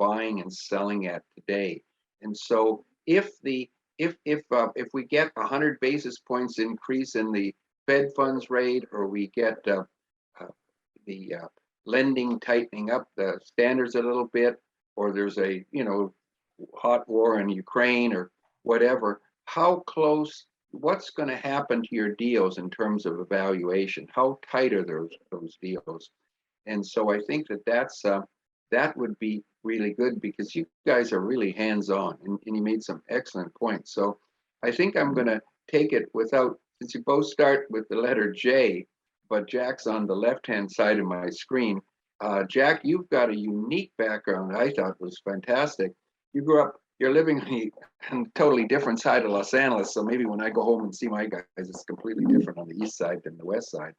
buying and selling at today. And so if we get 100 basis points increase in the Fed funds rate, or we get the lending tightening up the standards a little bit, or there's a hot war in Ukraine or whatever, how close, what's going to happen to your deals in terms of evaluation? How tight are those deals? And so I think that would be really good, because you guys are really hands-on, and you made some excellent points. So I think I'm going to take it without, since you both start with the letter J, but Jack's on the left-hand side of my screen. Jack, you've got a unique background I thought was fantastic. You grew up, you're living on a totally different side of Los Angeles, so maybe when I go home and see my guys, it's completely different on the east side than the west side.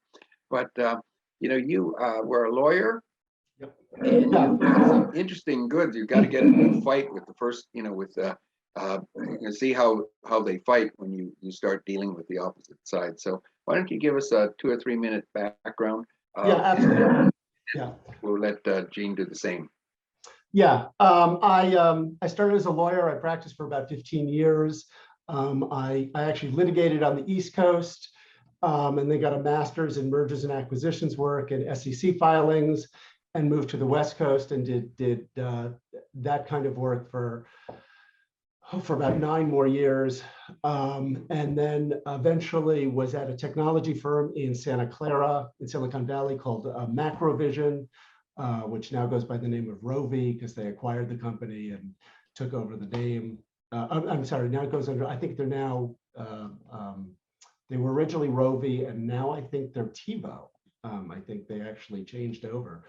But you were a lawyer. Yep. And you've got some interesting goods. You've got to get into a fight with the first, see how they fight when you start dealing with the opposite side. So why don't you give us a 2 or 3 minute background? Yeah, absolutely. Yeah. We'll let Gene do the same. Yeah, I started as a lawyer. I practiced for about 15 years. I actually litigated on the East Coast, and then got a master's in mergers and acquisitions work and SEC filings, and moved to the West Coast and did that kind of work for about 9 more years, and then eventually was at a technology firm in Santa Clara in Silicon Valley called Macrovision, which now goes by the name of Rovi, because they acquired the company and took over the name. I'm sorry, now it goes under, I think they're now, they were originally Rovi, and now I think they're TiVo. I think they actually changed over.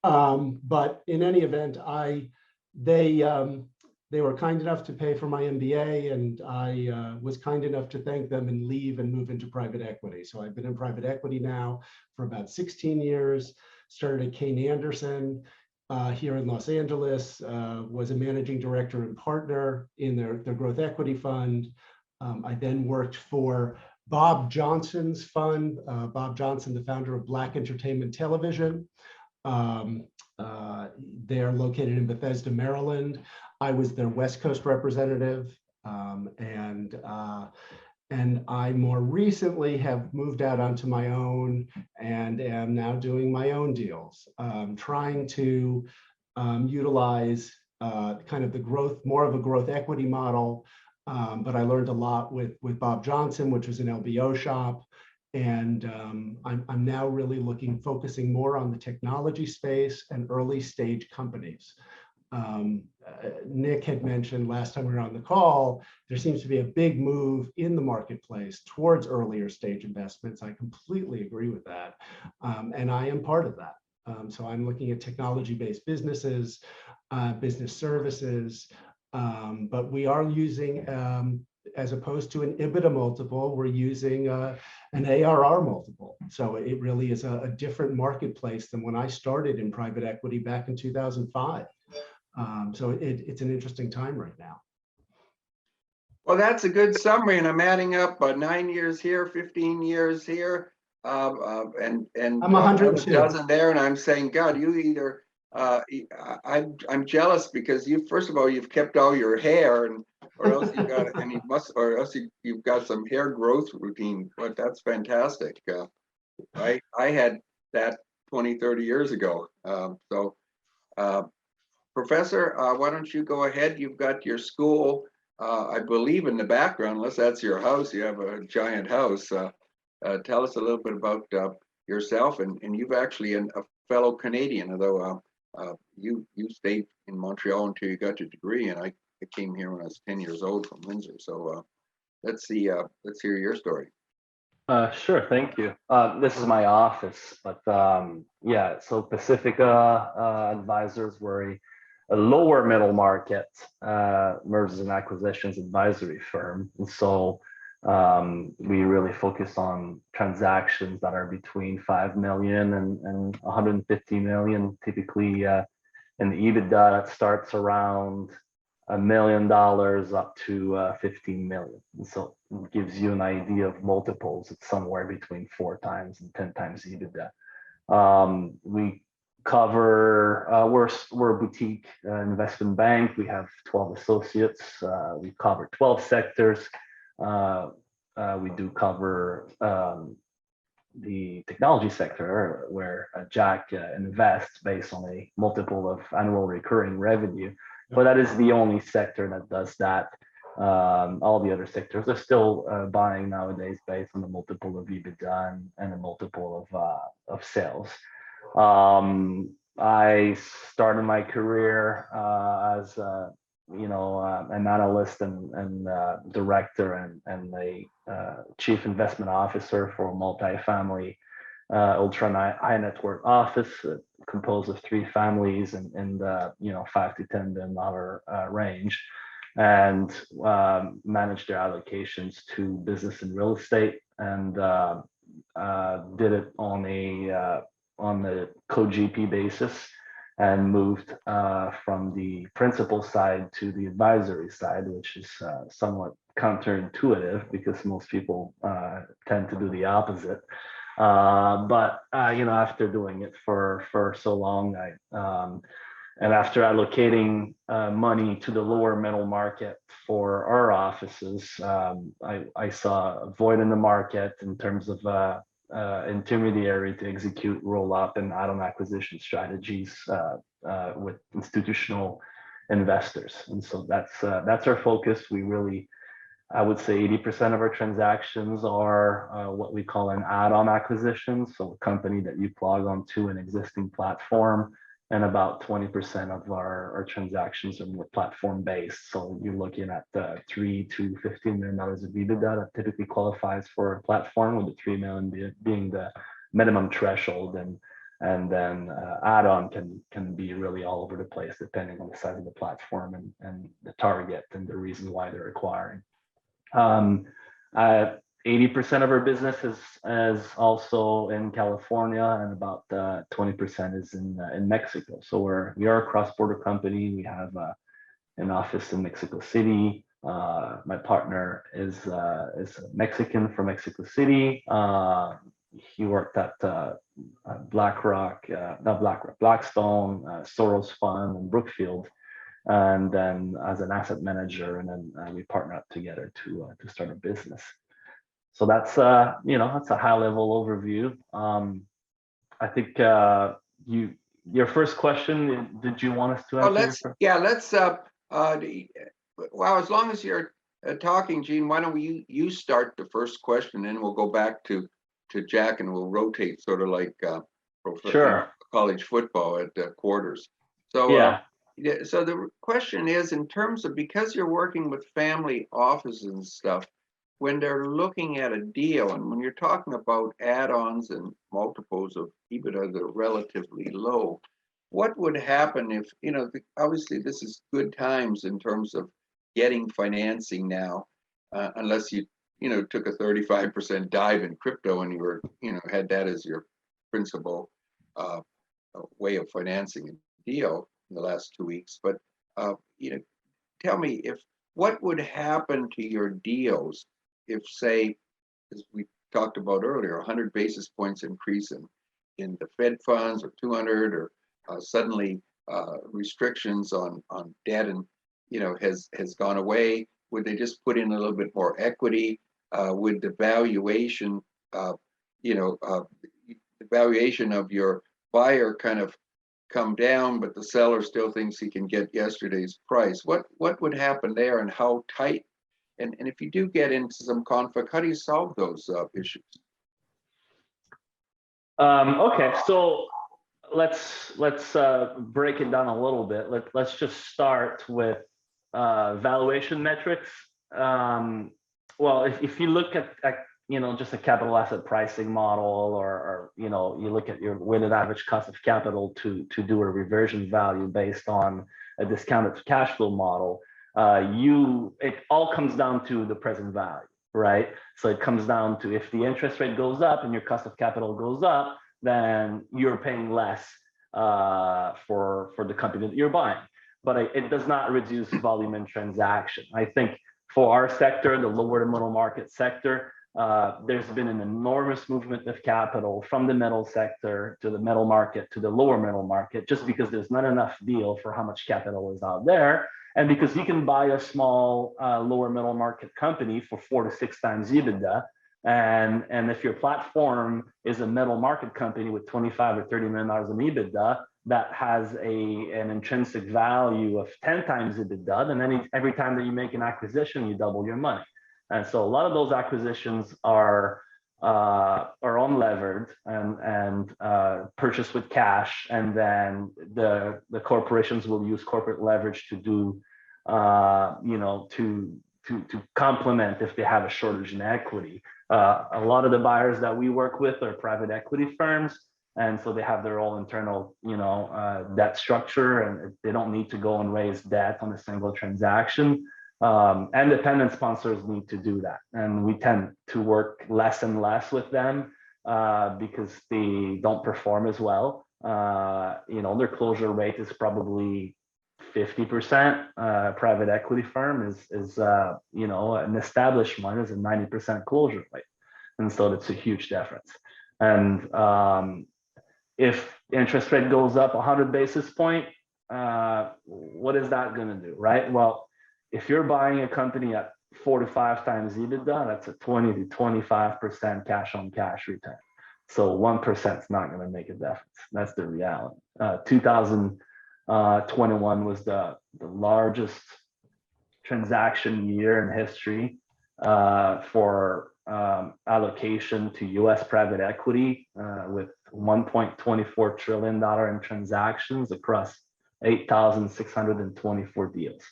But in any event, they were kind enough to pay for my MBA, and I was kind enough to thank them and leave and move into private equity. So I've been in private equity now for about 16 years. Started at Kane Anderson here in Los Angeles, was a managing director and partner in their growth equity fund. I then worked for Bob Johnson's fund, Bob Johnson, the founder of Black Entertainment Television. They're located in Bethesda, Maryland. I was their West Coast representative, and I more recently have moved out onto my own and am now doing my own deals, trying to utilize kind of the growth, more of a growth equity model. But I learned a lot with Bob Johnson, which was an LBO shop. And I'm now really focusing more on the technology space and early stage companies. Nick had mentioned last time we were on the call, there seems to be a big move in the marketplace towards earlier stage investments. I completely agree with that. And I am part of that. So I'm looking at technology-based businesses, business services, but we are using, as opposed to an EBITDA multiple, we're using an ARR multiple. So it really is a different marketplace than when I started in private equity back in 2005. So it's an interesting time right now. Well, that's a good summary, and I'm adding up 9 years here, 15 years here, and I'm 102. a dozen there, and I'm saying, God, you either I'm jealous because first of all you've kept all your hair, or else you got or else you've got some hair growth routine. But that's fantastic. I had that 20, 30 years ago. Professor, why don't you go ahead? You've got your school, I believe, in the background, unless that's your house. You have a giant house. Tell us a little bit about yourself, and you've actually a fellow Canadian, although you stayed in Montreal until you got your degree, and I came here when I was 10 years old from Windsor. So let's hear your story. Sure, thank you. This is my office, but yeah, so Pacifica Advisors were a lower middle market mergers and acquisitions advisory firm. And so we really focus on transactions that are between 5 million and 150 million, typically in the EBITDA that starts around $1 million up to 15 million. And so it gives you an idea of multiples. It's somewhere between 4 times and 10 times EBITDA. We cover, we're a boutique investment bank. We have 12 associates. We cover 12 sectors. We do cover the technology sector, where Jack invests based on a multiple of annual recurring revenue. But that is the only sector that does that. All the other sectors are still buying nowadays based on the multiple of EBITDA and the multiple of sales. I started my career as an analyst and director and a chief investment officer for a multifamily ultra high net worth office composed of 3 families and $5 to $10 billion range, and managed their allocations to business and real estate, and did it on the co-GP basis, and moved from the principal side to the advisory side, which is somewhat counterintuitive because most people tend to do the opposite. But after doing it for so long, and after allocating money to the lower middle market for our offices, I saw a void in the market in terms of intermediary to execute roll-up and add-on acquisition strategies with institutional investors. And so that's our focus. We really, I would say 80% of our transactions are what we call an add-on acquisition. So a company that you plug onto an existing platform, and about 20% of our transactions are more platform-based. So you're looking at $3 to $15 million of EBITDA that typically qualifies for a platform, with the $3 million being the minimum threshold, and then add-on can be really all over the place depending on the size of the platform and the target and the reason why they're acquiring. 80% of our business is also in California, and about 20% is in Mexico. So we are a cross-border company. We have an office in Mexico City. My partner is Mexican from Mexico City. He worked at Blackstone, Soros Fund, and Brookfield, and then as an asset manager, and then we partner up together to start a business. So that's that's a high level overview. I think your first question, did you want us to answer? Let's well, as long as you're talking, Gene, why don't you start the first question, and we'll go back to Jack, and we'll rotate, sort of like college football at quarters. So so the question is, in terms of, because you're working with family offices and stuff, when they're looking at a deal, and when you're talking about add-ons and multiples of EBITDA that are relatively low, what would happen if, obviously this is good times in terms of getting financing now, unless you took a 35% dive in crypto and you were, had that as your principal way of financing a deal in the last 2 weeks. But, tell me, what would happen to your deals if, say, as we talked about earlier, 100 basis points increase in the Fed funds, or 200, or suddenly restrictions on debt and has gone away? Would they just put in a little bit more equity? Would the valuation the valuation of your buyer kind of come down, but the seller still thinks he can get yesterday's price? What would happen there, and how tight? And if you do get into some conflict, how do you solve those issues? Okay, so let's break it down a little bit. Let's just start with valuation metrics. Well, if you look at just a capital asset pricing model, or you look at your weighted average cost of capital to do a reversion value based on a discounted cash flow model, it all comes down to the present value, right? So it comes down to, if the interest rate goes up and your cost of capital goes up, then you're paying less for the company that you're buying. But it does not reduce volume and transaction. I think For our sector, the lower to middle market sector, there's been an enormous movement of capital from the middle sector to the middle market to the lower middle market, just because there's not enough deal for how much capital is out there. And because you can buy a small lower middle market company for 4 to 6 times EBITDA. And if your platform is a middle market company with 25 or $30 million in EBITDA, that has an intrinsic value of 10 times EBITDA, then every time that you make an acquisition, you double your money. And so a lot of those acquisitions are unlevered and purchased with cash, and then the corporations will use corporate leverage to do, to complement if they have a shortage in equity. A lot of the buyers that we work with are private equity firms, and so they have their own internal, debt structure, and they don't need to go and raise debt on a single transaction. Independent sponsors need to do that, and we tend to work less and less with them because they don't perform as well. Their closure rate is probably 50%. Private equity firm is an established one is a 90% closure rate, and so that's a huge difference. And if interest rate goes up 100 basis point, what is that going to do, right? Well, if you're buying a company at 4 to 5 times EBITDA, that's a 20 to 25% cash on cash return. So 1% is not going to make a difference. That's the reality. 2021 was the largest transaction year in history for allocation to U.S. private equity, with $1.24 trillion in transactions across 8,624 deals.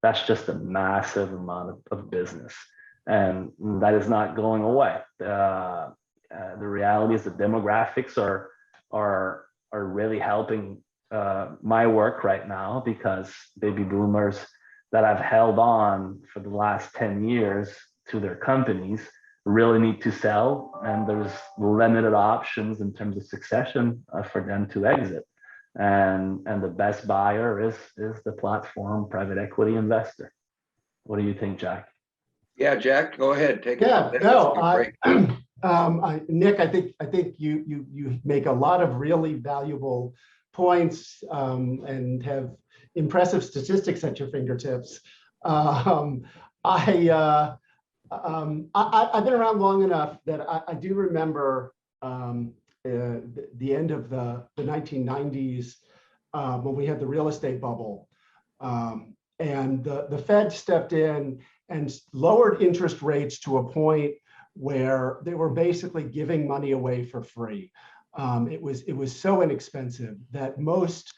That's just a massive amount of business, and that is not going away. The reality is the demographics are really helping my work right now, because baby boomers that have held on for the last 10 years to their companies really need to sell, and there's limited options in terms of succession for them to exit. And the best buyer is the platform private equity investor. What do you think, Jack? Yeah, Jack, go ahead. Take it. Yeah, Nick, I think you make a lot of really valuable points and have impressive statistics at your fingertips. I've been around long enough that I do remember the end of the 1990s when we had the real estate bubble, and the Fed stepped in and lowered interest rates to a point where they were basically giving money away for free. It was so inexpensive that most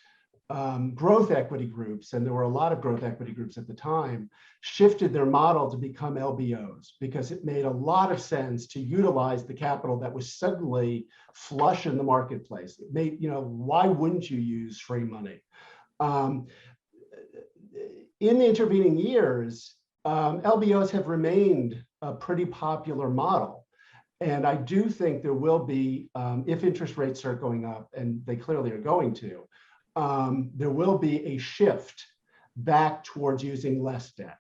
growth equity groups, and there were a lot of growth equity groups at the time, shifted their model to become LBOs, because it made a lot of sense to utilize the capital that was suddenly flush in the marketplace. It made, why wouldn't you use free money? In the intervening years, LBOs have remained a pretty popular model. And I do think there will be, if interest rates start going up, and they clearly are going to, there will be a shift back towards using less debt.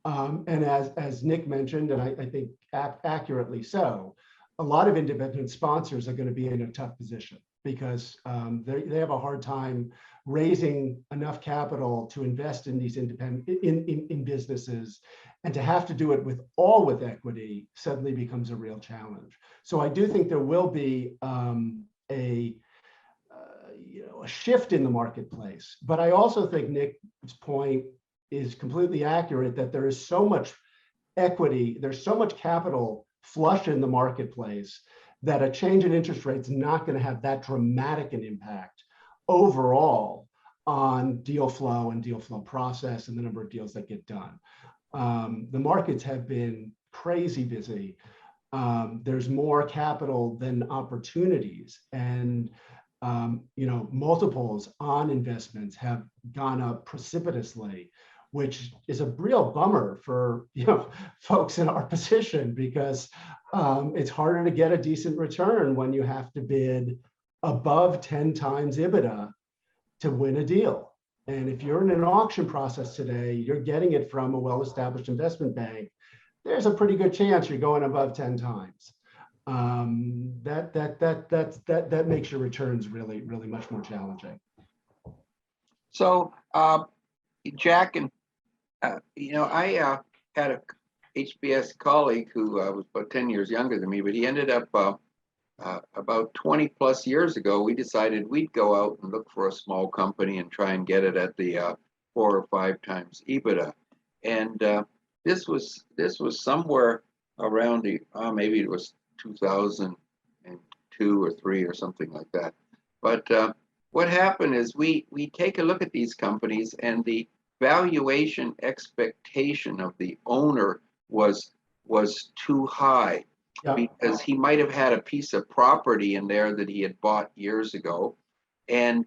And as Nick mentioned, and I think accurately so, a lot of independent sponsors are going to be in a tough position, because they have a hard time raising enough capital to invest in these in businesses, and to have to do it with equity suddenly becomes a real challenge. So I do think there will be a shift in the marketplace. But I also think Nick's point is completely accurate, that there is so much equity, there's so much capital flush in the marketplace, that a change in interest rates is not going to have that dramatic an impact overall on deal flow and deal flow process and the number of deals that get done. The markets have been crazy busy. There's more capital than opportunities, and multiples on investments have gone up precipitously, which is a real bummer for folks in our position, because it's harder to get a decent return when you have to bid above 10 times EBITDA to win a deal. And if you're in an auction process today, you're getting it from a well-established investment bank, there's a pretty good chance you're going above 10 times. That makes your returns really much more challenging. So, Jack, and I had a HBS colleague who was about 10 years younger than me, but he ended up about 20 plus years ago. We decided we'd go out and look for a small company and try and get it at the 4 or 5 times EBITDA. And this was somewhere around the maybe it was 2002 or 3 or something like that. But what happened is we take a look at these companies, and the valuation expectation of the owner was too high. Yeah. Because he might have had a piece of property in there that he had bought years ago, and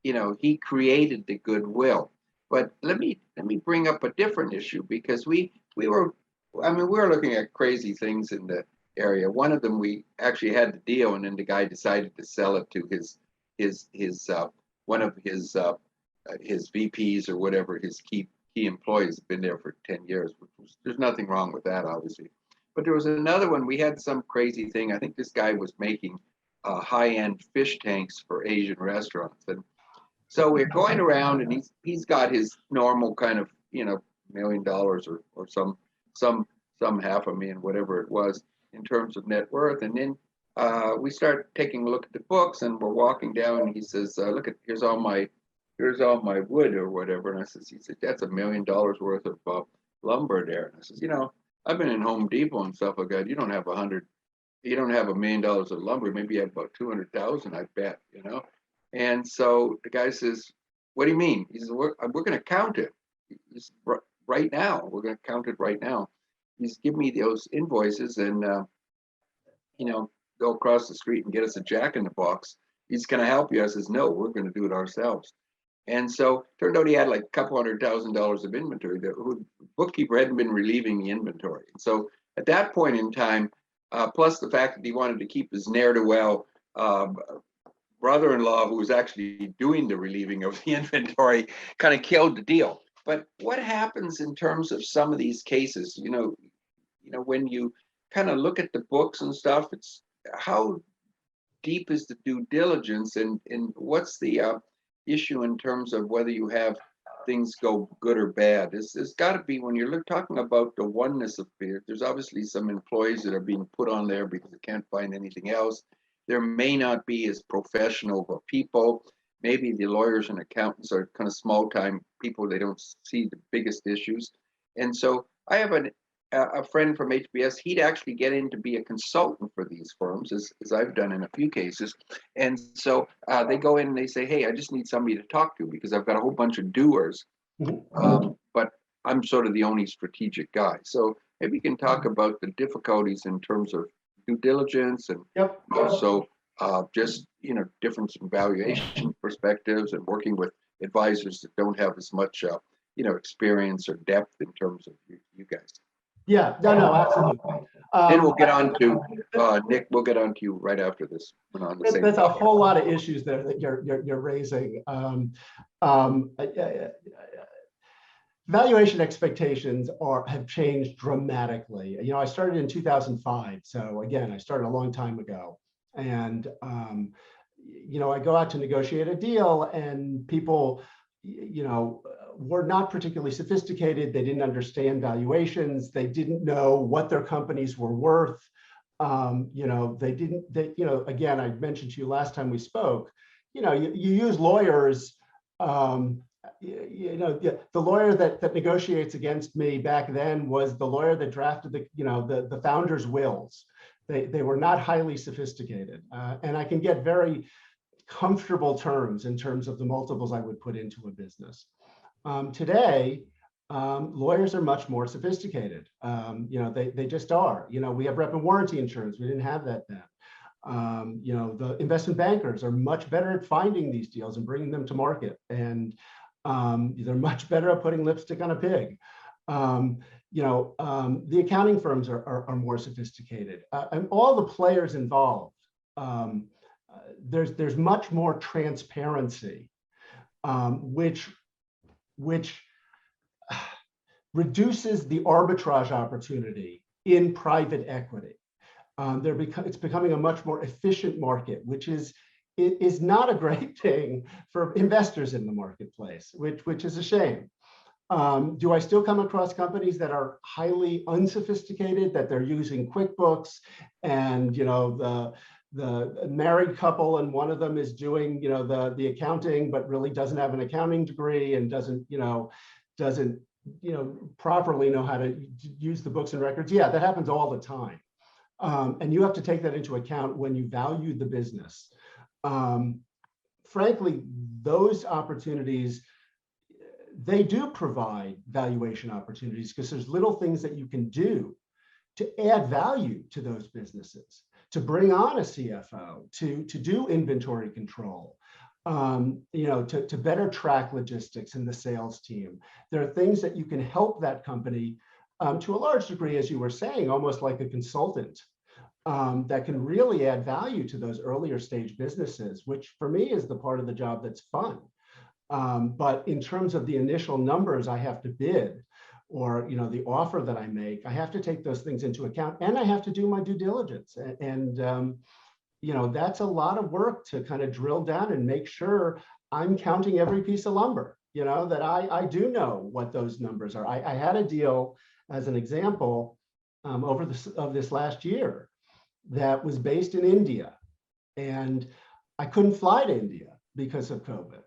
he created the goodwill. But let me bring up a different issue, because we were looking at crazy things in the area. One of them, we actually had the deal, and then the guy decided to sell it to his one of his VPs or whatever, his key employees have been there for 10 years. There's nothing wrong with that, obviously. But there was another one. We had some crazy thing. I think this guy was making high-end fish tanks for Asian restaurants. And so we're going around, and he's got his normal kind of, $1 million or some $500,000, whatever it was, in terms of net worth. And then we start taking a look at the books, and we're walking down, and he says, look, here's all my wood or whatever. And he said, that's $1 million worth of lumber there. And I says, I've been in Home Depot and stuff like that. You don't have $1 million of lumber. Maybe you have about 200,000, I bet, And so the guy says, what do you mean? He says, we're going to count it. Says, right now. We're going to count it right now. He's give me those invoices, and go across the street and get us a Jack in the Box. He's going to help you. I says, no, we're going to do it ourselves. And so turned out he had like a couple $100,000 of inventory. The bookkeeper hadn't been relieving the inventory. And so at that point in time, plus the fact that he wanted to keep his ne'er-do-well brother-in-law, who was actually doing the relieving of the inventory, kind of killed the deal. But what happens in terms of some of these cases, when you kind of look at the books and stuff, it's how deep is the due diligence, and what's the issue in terms of whether you have things go good or bad? There's got to be, when you're talking about the oneness of fear, there's obviously some employees that are being put on there because they can't find anything else. There may not be as professional of people. Maybe the lawyers and accountants are kind of small-time people. They don't see the biggest issues. And so I have a friend from HBS. He'd actually get in to be a consultant for these firms, as I've done in a few cases. And so they go in and they say, hey, I just need somebody to talk to because I've got a whole bunch of doers, but I'm sort of the only strategic guy. So maybe you can talk about the difficulties in terms of due diligence, and also just difference in valuation perspectives, and working with advisors that don't have as much experience or depth in terms of you guys. Yeah, no, absolutely. Then we'll get on to Nick. We'll get on to you right after this. There's a whole lot of issues there that you're raising. Valuation expectations have changed dramatically. I started in 2005, so again, I started a long time ago, and I go out to negotiate a deal, and people, were not particularly sophisticated. They didn't understand valuations. They didn't know what their companies were worth. Again, I mentioned to you last time we spoke, you use lawyers. The lawyer that negotiates against me back then was the lawyer that drafted the founders' wills. They were not highly sophisticated, and I can get very comfortable terms in terms of the multiples I would put into a business. Today, lawyers are much more sophisticated. They just are. We have rep and warranty insurance. We didn't have that then. The investment bankers are much better at finding these deals and bringing them to market, and they're much better at putting lipstick on a pig. The accounting firms are more sophisticated, and all the players involved. There's much more transparency, which which reduces the arbitrage opportunity in private equity. It's becoming a much more efficient market, which is not a great thing for investors in the marketplace, which is a shame. Do I still come across companies that are highly unsophisticated, that they're using QuickBooks, and the married couple and one of them is doing the accounting but really doesn't have an accounting degree and doesn't properly know how to use the books and records? Yeah, that happens all the time. And you have to take that into account when you value the business. Frankly, those opportunities, they do provide valuation opportunities because there's little things that you can do to add value to those businesses, to bring on a CFO, to do inventory control, to better track logistics in the sales team. There are things that you can help that company to a large degree, as you were saying, almost like a consultant, that can really add value to those earlier stage businesses, which for me is the part of the job that's fun. But in terms of the initial numbers I have to bid, or the offer that I make, I have to take those things into account, and I have to do my due diligence. And that's a lot of work to kind of drill down and make sure I'm counting every piece of lumber, that I do know what those numbers are. I had a deal, as an example, over this last year that was based in India, and I couldn't fly to India because of COVID.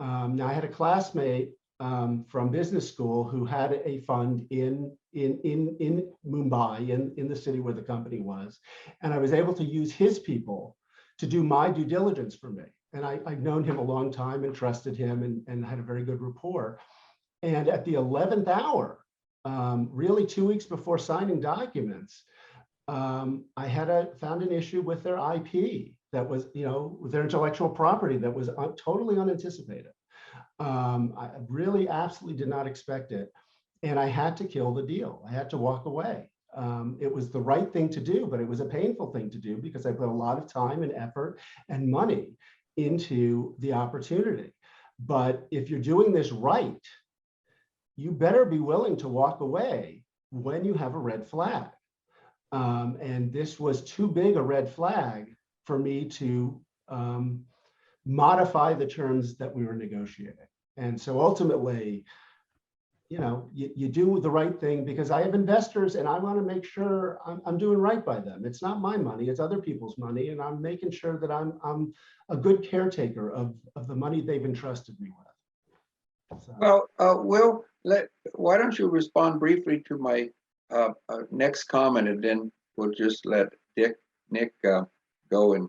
Now I had a classmate from business school who had a fund in Mumbai, in the city where the company was, and I was able to use his people to do my due diligence for me. And I'd known him a long time and trusted him and had a very good rapport. And at the 11th hour, really 2 weeks before signing documents, I found an issue with their IP that was, their intellectual property that was totally unanticipated. I really absolutely did not expect it. And I had to kill the deal. I had to walk away. It was the right thing to do, but it was a painful thing to do because I put a lot of time and effort and money into the opportunity. But if you're doing this right, you better be willing to walk away when you have a red flag. And this was too big a red flag for me to modify the terms that we were negotiating. And so ultimately, you do the right thing because I have investors and I want to make sure I'm doing right by them. It's not my money, it's other people's money. And I'm making sure that I'm a good caretaker of the money they've entrusted me with. So. Well, Will, why don't you respond briefly to my next comment, and then we'll just let Nick go and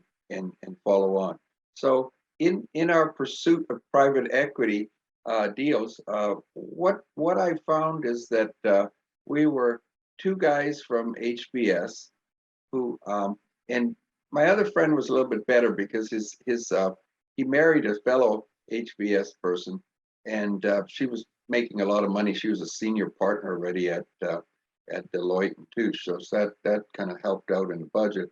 follow on. So in our pursuit of private equity deals, what I found is that we were two guys from HBS who, and my other friend was a little bit better because he married a fellow HBS person, and she was making a lot of money. She was a senior partner already at Deloitte and Touche, so that kind of helped out in the budget.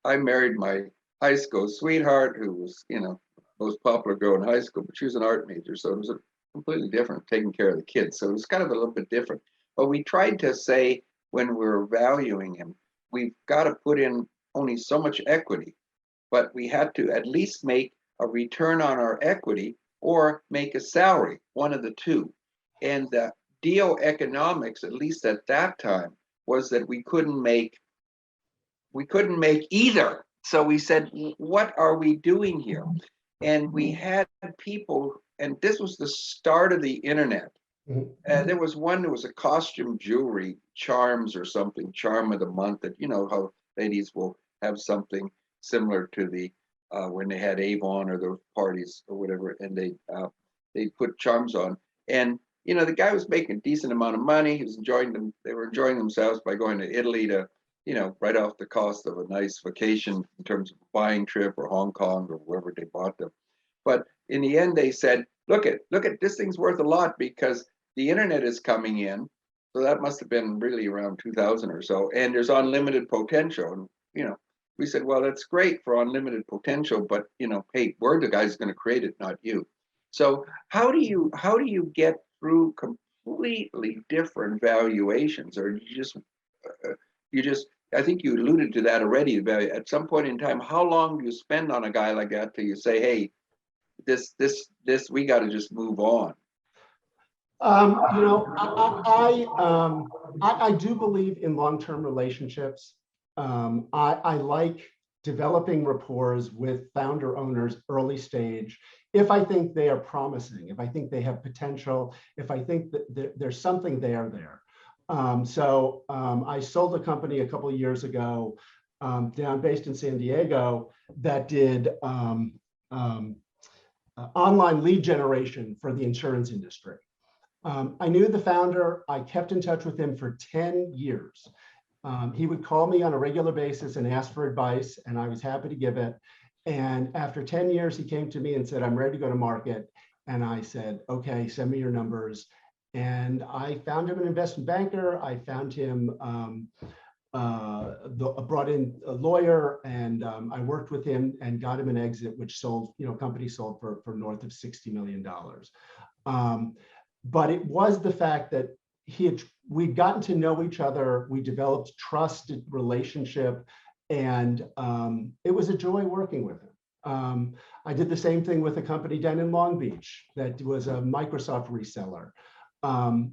I married my high school sweetheart, who was most popular girl in high school, but she was an art major, so it was completely different, taking care of the kids. So it was kind of a little bit different. But we tried to say when we were valuing him, we've got to put in only so much equity, but we had to at least make a return on our equity or make a salary, one of the two. And the deal economics, at least at that time, was that we couldn't make either. So we said, what are we doing here? And we had people, and this was the start of the internet. There was one that was a costume jewelry, charms or something, charm of the month, that how ladies will have something similar to the when they had Avon or those parties or whatever, and they put charms on. And the guy was making a decent amount of money. He was enjoying them. They were enjoying themselves by going to Italy to, write off the cost of a nice vacation in terms of a buying trip, or Hong Kong or wherever they bought them. But in the end, they said, look at this thing's worth a lot because the internet is coming in. So that must have been really around 2000 or so. And there's unlimited potential. And, we said, well, that's great for unlimited potential, but, hey, we're the guys going to create it, not you. So how do you get through completely different valuations, or you just, I think you alluded to that already. At some point in time, how long do you spend on a guy like that till you say, hey, this, we got to just move on? You know, I do believe in long-term relationships. I like developing rapport with founder owners early stage. If I think they are promising, if I think they have potential, if I think that there's something there. I sold a company a couple of years ago based in San Diego that did online lead generation for the insurance industry. I knew the founder. I kept in touch with him for 10 years. He would call me on a regular basis and ask for advice, and I was happy to give it. And after 10 years, he came to me and said, I'm ready to go to market. And I said, okay, send me your numbers. And I found him an investment banker. I found him, brought in a lawyer, and I worked with him and got him an exit, which sold, company sold for north of $60 million. But it was the fact that we'd gotten to know each other. We developed trusted relationship, and it was a joy working with him. I did the same thing with a company down in Long Beach that was a Microsoft reseller.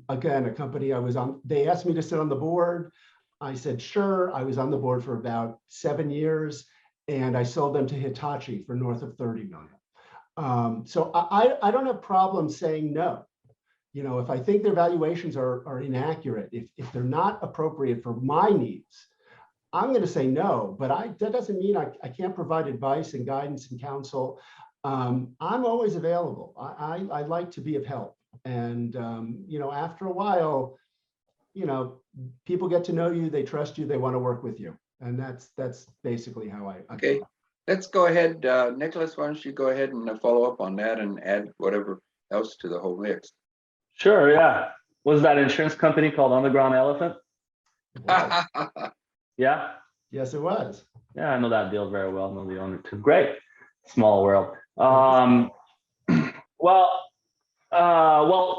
Again, a company I was on, they asked me to sit on the board. I said, sure. I was on the board for about 7 years, and I sold them to Hitachi for north of 30 million. So I don't have problems saying no. If I think their valuations are inaccurate, if they're not appropriate for my needs, I'm going to say no. But that doesn't mean I can't provide advice and guidance and counsel. I'm always available. I like to be of help. And after a while, people get to know you, they trust you, they want to work with you, and that's basically how I. Okay, let's go ahead, Nicolas. Why don't you go ahead and follow up on that and add whatever else to the whole mix? Sure, yeah. Was that insurance company called Underground Elephant? Yeah? Yes, it was. Yeah, I know that deal very well. I know the owner too. Great. Small world. Well,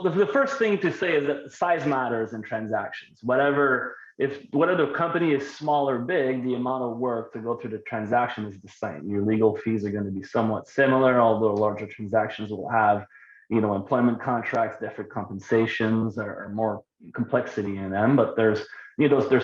the first thing to say is that size matters in transactions. Whether the company is small or big, the amount of work to go through the transaction is the same. Your legal fees are going to be somewhat similar, although larger transactions will have employment contracts, different compensations, or more complexity in them. But there's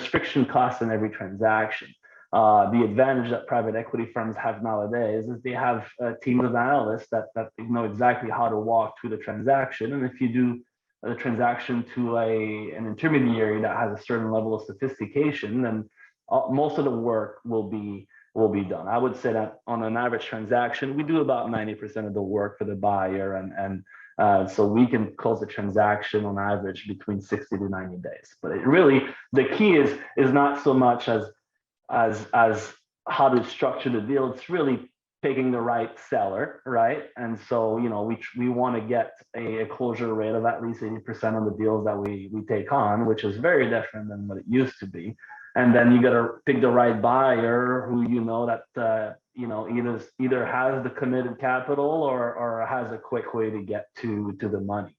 friction costs in every transaction. The advantage that private equity firms have nowadays is they have teams of analysts that know exactly how to walk through the transaction. And if you do the transaction to an intermediary that has a certain level of sophistication, then most of the work will be done. I would say that on an average transaction, we do about 90% of the work for the buyer, and so we can close the transaction on average between 60 to 90 days. But the key is not so much as how to structure the deal. It's really picking the right seller, right? And so we want to get a closure rate of at least 80% on the deals that we take on, which is very different than what it used to be. And then you got to pick the right buyer who that either has the committed capital or has a quick way to get to the money.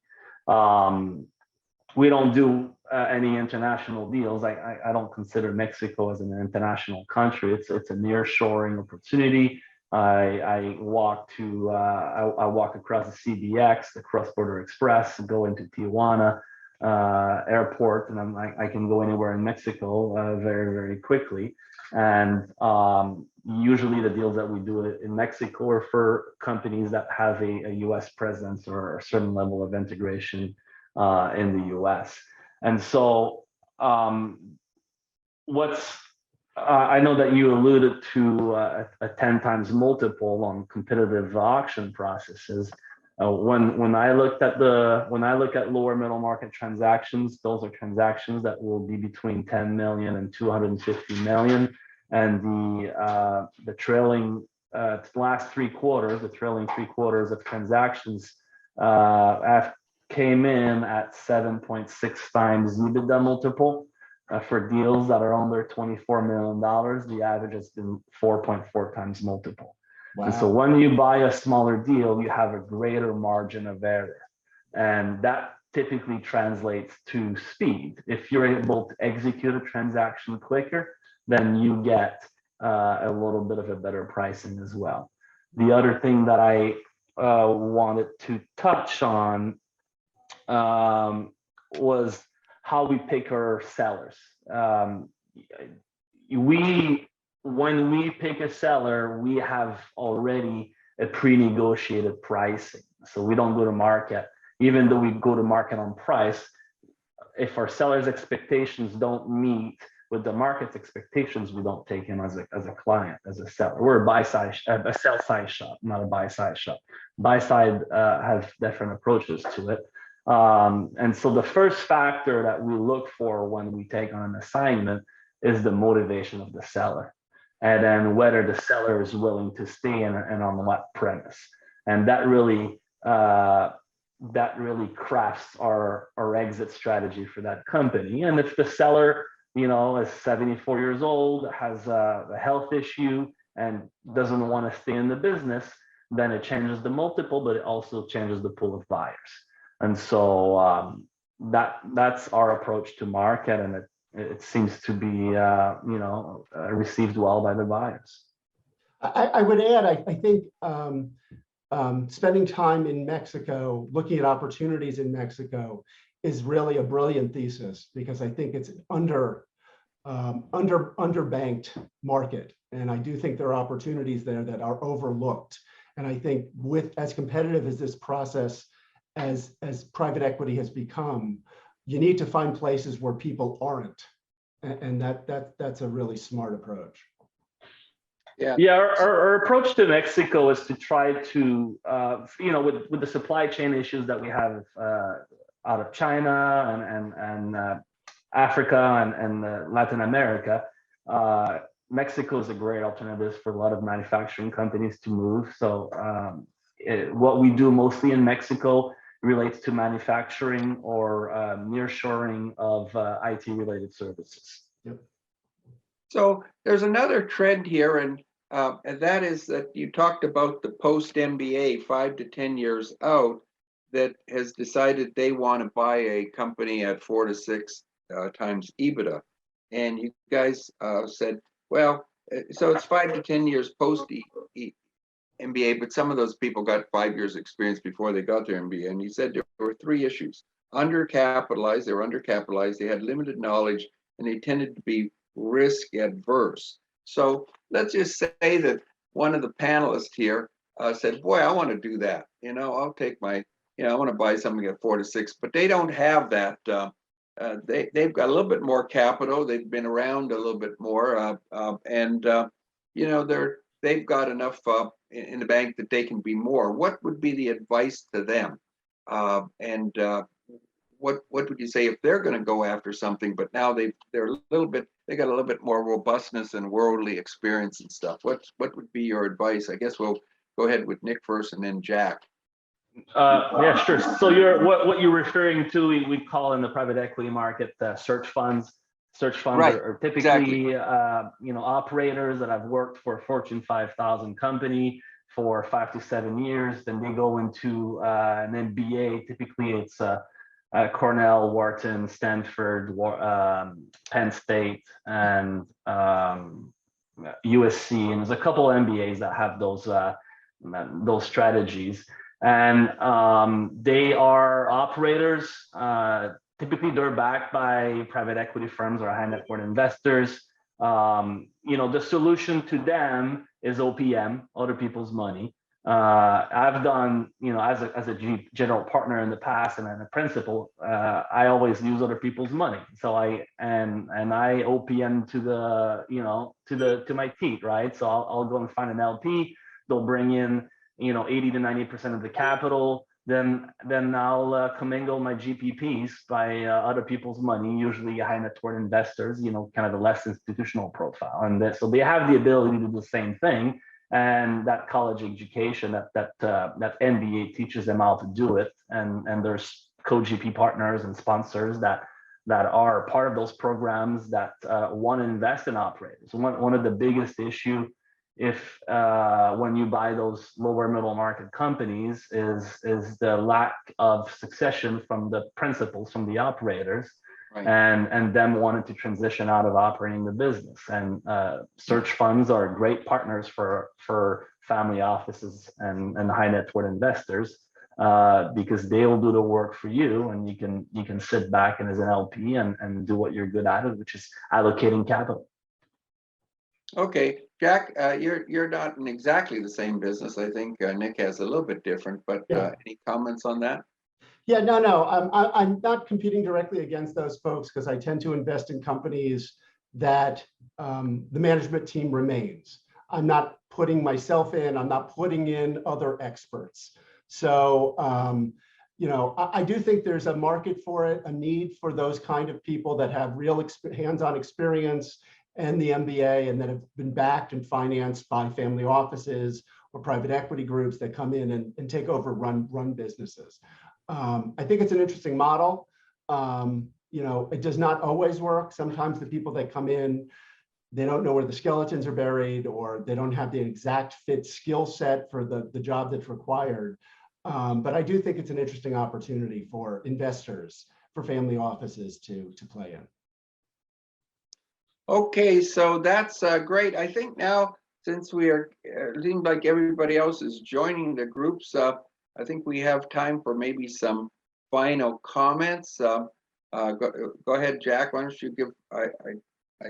We don't do any international deals. I don't consider Mexico as an international country. It's a nearshoring opportunity. I walk across the CBX, the Cross Border Express, go into Tijuana airport, and I can go anywhere in Mexico very, very quickly. And usually the deals that we do in Mexico are for companies that have a US presence or a certain level of integration in the US. And so I know that you alluded to a 10 times multiple on competitive auction processes. When I look at lower middle market transactions, those are transactions that will be between 10 million and 250 million. And the trailing last 3 quarters, the trailing 3 quarters of transactions came in at 7.6 times EBITDA multiple. For deals that are under $24 million, the average has been 4.4 times multiple. Wow. And so when you buy a smaller deal, you have a greater margin of error. And that typically translates to speed. If you're able to execute a transaction quicker, then you get a little bit of a better pricing as well. The other thing that I wanted to touch on was how we pick our sellers. When we pick a seller, we have already a pre-negotiated pricing. So we don't go to market, even though we go to market on price. If our seller's expectations don't meet with the market's expectations, we don't take him as a client, as a seller. We're a sell side shop, not a buy side shop. Buy side have different approaches to it. And so the first factor that we look for when we take on an assignment is the motivation of the seller, and then whether the seller is willing to stay and on what premise. And that really crafts our exit strategy for that company. And if the seller, is 74 years old, has a health issue, and doesn't want to stay in the business, then it changes the multiple, but it also changes the pool of buyers. And so that's our approach to market, and it seems to be received well by the buyers. I would add, I think spending time in Mexico, looking at opportunities in Mexico, is really a brilliant thesis, because I think it's an underbanked market, and I do think there are opportunities there that are overlooked. And I think with as competitive as this process as private equity has become, you need to find places where people aren't, and that's a really smart approach. Yeah, our approach to Mexico is to try to, with the supply chain issues that we have out of China and Africa and Latin America, Mexico is a great alternative for a lot of manufacturing companies to move. So what we do mostly in Mexico relates to manufacturing or nearshoring of IT-related services. Yep. So there's another trend here, and that is that you talked about the post-MBA 5 to 10 years out that has decided they want to buy a company at 4 to 6 times EBITDA. And you guys said, well, so it's 5 to 10 years post-MBA, but some of those people got 5 years experience before they got their MBA. And you said there were 3 issues. They were undercapitalized, they had limited knowledge, and they tended to be risk adverse. So let's just say that one of the panelists here said, boy, I want to do that. I'll take my, I want to buy something at 4 to 6, but they don't have that. They've got a little bit more capital. They've been around a little bit more, and they've got enough in the bank that they can be more. What would be the advice to them? And what would you say if they're going to go after something, but now they got a little bit more robustness and worldly experience and stuff? What would be your advice? I guess we'll go ahead with Nick first, and then Jack. Yeah, sure. So what you're referring to, we call in the private equity market search funds. Search funds Right, are typically exactly. Operators that have worked for a Fortune 5,000 company for 5 to 7 years. Then they go into an MBA. Typically, it's Cornell, Wharton, Stanford, Penn State, and USC. And there's a couple of MBAs that have those strategies. And they are operators. Typically, they're backed by private equity firms or high net worth investors. The solution to them is OPM, other people's money. I've done, as a general partner in the past and a principal, I always use other people's money. So I OPM to my teeth, right? So I'll go and find an LP. They'll bring in 80 to 90% of the capital. Then I'll commingle my GPPs by other people's money, usually high net worth investors, kind of a less institutional profile. And so they have the ability to do the same thing. And that college education, that MBA teaches them how to do it. And there's co-GP partners and sponsors that are part of those programs that want to invest in operators. One of the biggest issue if when you buy those lower middle market companies is the lack of succession from the principals, from the operators, Right. and them wanting to transition out of operating the business. And search funds are great partners for family offices and high net worth investors, because they'll do the work for you, and you can sit back and as an LP and do what you're good at, which is allocating capital. Okay, Jack, you're not in exactly the same business. I think Nick has a little bit different, but Yeah. any comments on that? Yeah, no. I'm not competing directly against those folks because I tend to invest in companies that the management team remains. I'm not putting myself in, I'm not putting in other experts. So, I do think there's a market for it, a need for those kind of people that have real hands-on experience and the MBA, and that have been backed and financed by family offices or private equity groups that come in and take over, run businesses. I think it's an interesting model. It does not always work. Sometimes the people that come in, they don't know where the skeletons are buried, or they don't have the exact fit skill set for the job that's required. But I do think it's an interesting opportunity for investors, for family offices to play in. Okay, so that's great. I think now, since we are seems like everybody else is joining the groups, I think we have time for maybe some final comments. Go ahead, Jack. Why don't you give? I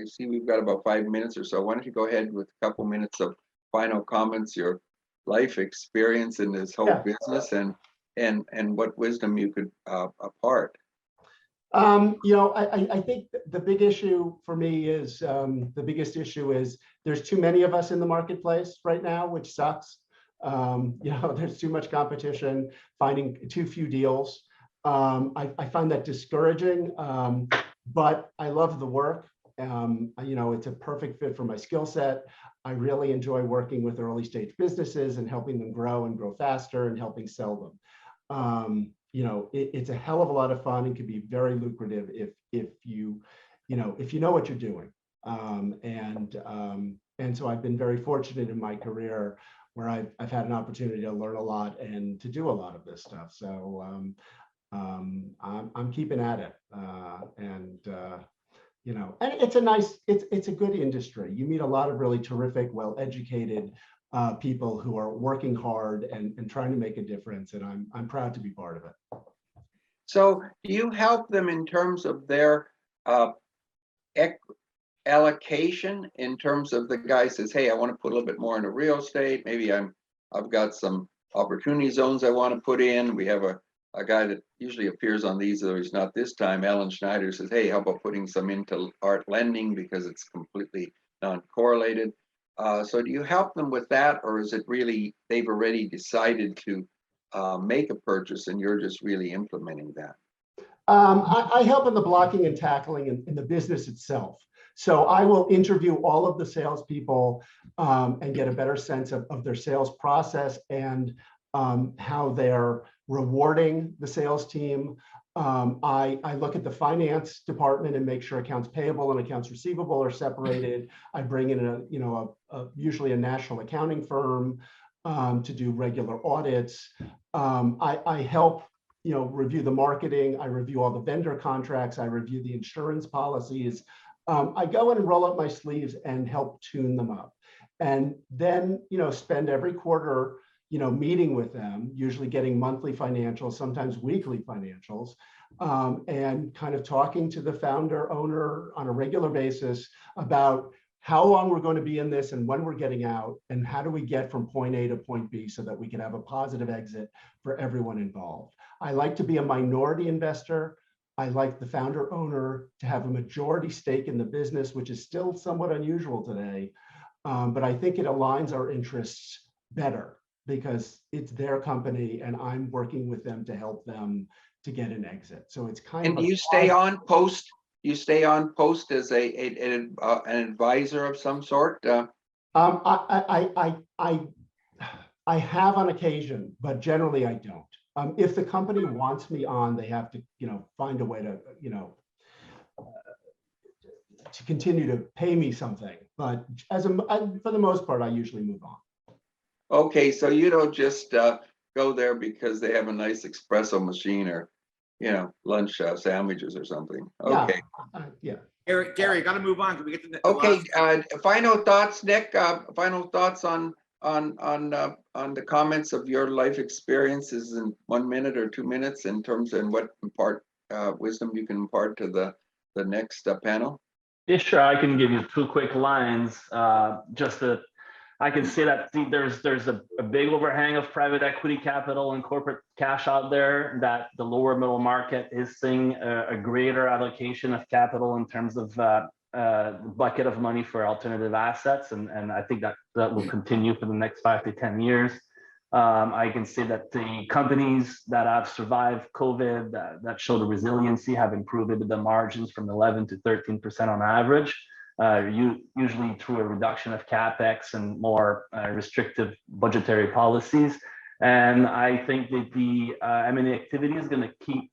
see we've got about 5 minutes or so. Why don't you go ahead with a couple minutes of final comments, your life experience in this whole business, and what wisdom you could impart. I think the big issue for me is the biggest issue is there's too many of us in the marketplace right now, which sucks. There's too much competition, finding too few deals. I find that discouraging, but I love the work. It's a perfect fit for my skill set. I really enjoy working with early stage businesses and helping them grow and grow faster and helping sell them. It's a hell of a lot of fun and can be very lucrative if you know what you're doing. And so I've been very fortunate in my career where I've had an opportunity to learn a lot and to do a lot of this stuff. So I'm keeping at it, and it's a good industry. You meet a lot of really terrific, well-educated people who are working hard and trying to make a difference, and I'm proud to be part of it. So do you help them in terms of their allocation, in terms of the guy says, hey, I want to put a little bit more into real estate. Maybe I've got some opportunity zones I want to put in. We have a guy that usually appears on these, though he's not this time. Alan Schneider says, hey, how about putting some into art lending because it's completely non-correlated. So do you help them with that, or is it really they've already decided to make a purchase and you're just really implementing that? I help in the blocking and tackling in the business itself. So I will interview all of the salespeople and get a better sense of their sales process and how they're rewarding the sales team. I look at the finance department and make sure accounts payable and accounts receivable are separated. I bring in usually a national accounting firm to do regular audits. I help review the marketing. I review all the vendor contracts. I review the insurance policies. I go in and roll up my sleeves and help tune them up, and then spend every quarter meeting with them, usually getting monthly financials, sometimes weekly financials, and kind of talking to the founder owner on a regular basis about how long we're going to be in this and when we're getting out, and how do we get from point A to point B so that we can have a positive exit for everyone involved. I like to be a minority investor. I like the founder owner to have a majority stake in the business, which is still somewhat unusual today. But I think it aligns our interests better because it's their company and I'm working with them to help them to get an exit. So it's kind of. And do you stay on post? You stay on post as an advisor of some sort? I have on occasion, but generally I don't. If the company wants me on, they have to, find a way to, to continue to pay me something. But for the most part, I usually move on. Okay, so you don't just go there because they have a nice espresso machine or, lunch sandwiches or something. Okay. Yeah. Gary, got to move on. Can we get to the Okay. last- Final thoughts, Nick. Final thoughts on the comments of your life experiences in 1 minute or 2 minutes in terms of what wisdom you can impart to the next panel. Yeah, sure. I can give you 2 quick lines. I can say that there's a big overhang of private equity capital and corporate cash out there, that the lower middle market is seeing a greater allocation of capital in terms of bucket of money for alternative assets. And I think that will continue for the next 5 to 10 years. I can say that the companies that have survived COVID, that show the resiliency, have improved the margins from 11 to 13% on average. Usually through a reduction of capex and more restrictive budgetary policies. And I think that the M&A activity is going to keep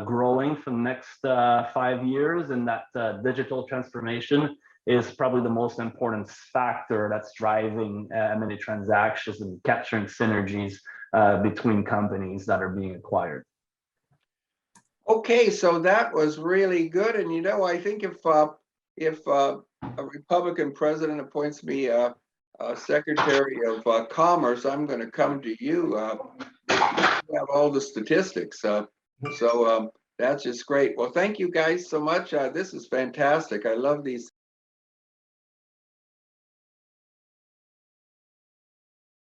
growing for the next 5 years, and that digital transformation is probably the most important factor that's driving M&A transactions and capturing synergies between companies that are being acquired. Okay, so that was really good. And I think if a Republican president appoints me Secretary of Commerce, I'm going to come to you. You have all the statistics. So that's just great. Well, thank you guys so much. This is fantastic. I love these